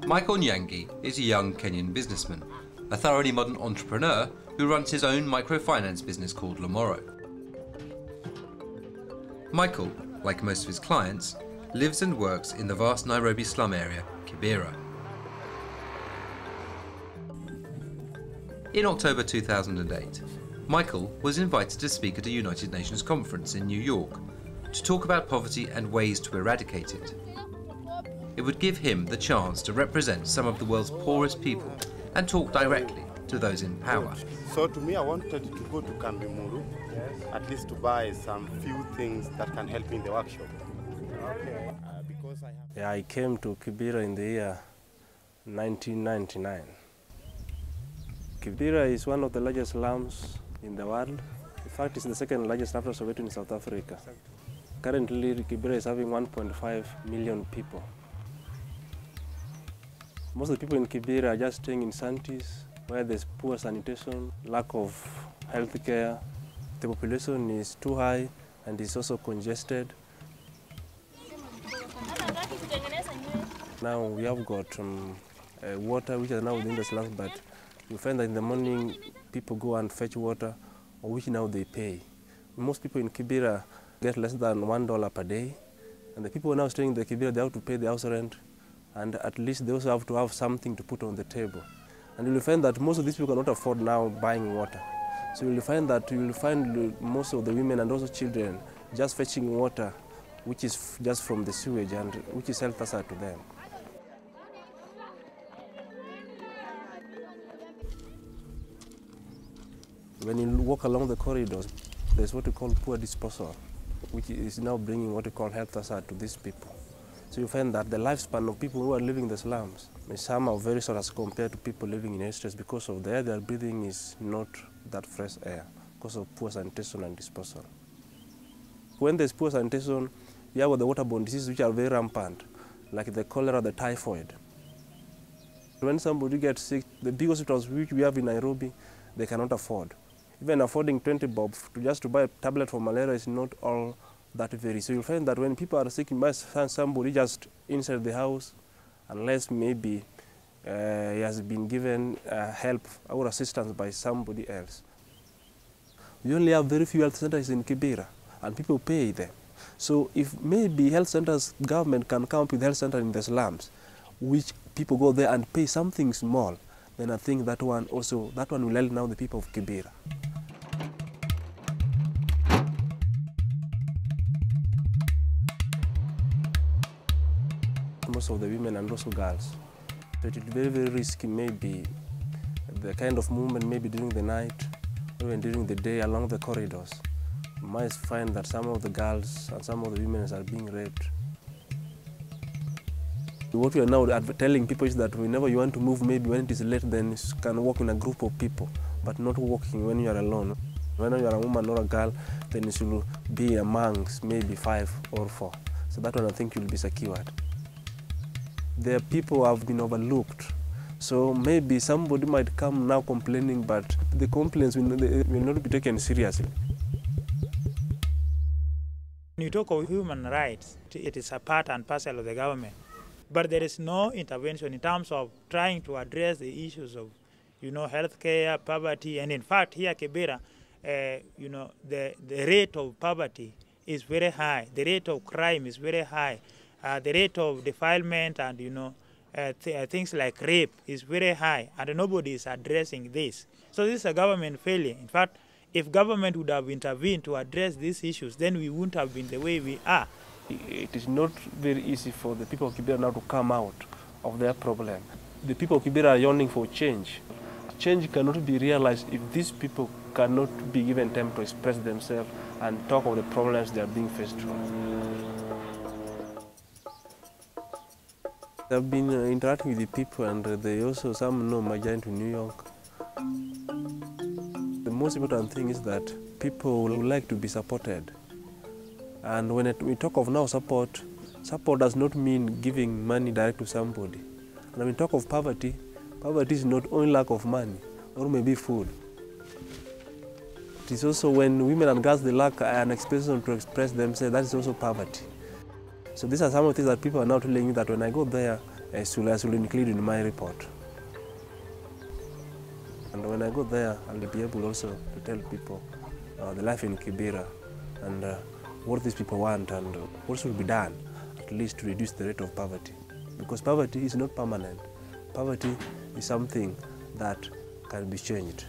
Michael Nyangi is a young Kenyan businessman, a thoroughly modern entrepreneur who runs his own microfinance business called Lamoro. Michael, like most of his clients, lives and works in the vast Nairobi slum area, Kibera. In October 2008, Michael was invited to speak at a United Nations conference in New York to talk about poverty and ways to eradicate it. It would give him the chance to represent some of the world's poorest people and talk directly to those in power. So to me, I wanted to go to Kambimuru, at least to buy some few things that can help me in the workshop. Okay. I came to Kibera in the year 1999. Kibera is one of the largest slums in the world. In fact, it's the second largest after Soweto in South Africa. Currently, Kibera is having 1.5 million people. Most of the people in Kibera are just staying in shanties where there's poor sanitation, lack of health care. The population is too high and is also congested. Now we have got water which is now within the slums, but you find that in the morning people go and fetch water, or which now they pay. Most people in Kibera get less than $1 per day, and the people now staying in the Kibera, they have to pay the house rent, and at least they also have to have something to put on the table. And you will find that most of these people cannot afford now buying water. So you will find that most of the women and also children just fetching water, which is just from the sewage and which is health hazard to them. When you walk along the corridors, there's what we call poor disposal, which is now bringing what we call health hazard to these people. So you find that the lifespan of people who are living in the slums, some are very short as compared to people living in estates because of the air they are breathing is not that fresh air, because of poor sanitation and disposal. When there's poor sanitation, you have the waterborne diseases which are very rampant, like the cholera, the typhoid. When somebody gets sick, the big hospitals which we have in Nairobi, they cannot afford. Even affording 20 bob just to buy a tablet for malaria is not all that very. So you'll find that when people are sick, you must find somebody just inside the house, unless maybe he has been given help or assistance by somebody else. We only have very few health centers in Kibera, and people pay them. So if maybe health centers, government can come up with health centers in the slums, which people go there and pay something small, then I think that one will help now the people of Kibera. Most of the women and also girls. So it is very, very risky, maybe the kind of movement maybe during the night, or even during the day along the corridors. You might find that some of the girls and some of the women are being raped. What we are now telling people is that whenever you want to move, maybe when it is late, then you can walk in a group of people, but not walking when you are alone. When you are a woman or a girl, then you should be amongst maybe 5 or 4. So that one I think you will be secured. The people have been overlooked. So maybe somebody might come now complaining, but the complaints will not be taken seriously. When you talk of human rights, it is a part and parcel of the government. But there is no intervention in terms of trying to address the issues of, healthcare, poverty, and in fact here Kibera, the rate of poverty is very high. The rate of crime is very high. The rate of defilement and things like rape is very high, and nobody is addressing this. So this is a government failure. In fact, if government would have intervened to address these issues, then we wouldn't have been the way we are. It is not very easy for the people of Kibera now to come out of their problem. The people of Kibera are yearning for change. Change cannot be realized if these people cannot be given time to express themselves and talk of the problems they are being faced with. I've been interacting with the people, and they also, some know my journey to New York. The most important thing is that people would like to be supported. And when we talk of now support does not mean giving money direct to somebody. And when we talk of poverty, poverty is not only lack of money, or maybe food. It is also when women and girls they lack an expression to express themselves, that is also poverty. So these are some of the things that people are now telling me that when I go there, I should include in my report. And when I go there, I'll be able also to tell people the life in Kibera and what these people want and what should be done, at least to reduce the rate of poverty. Because poverty is not permanent. Poverty is something that can be changed.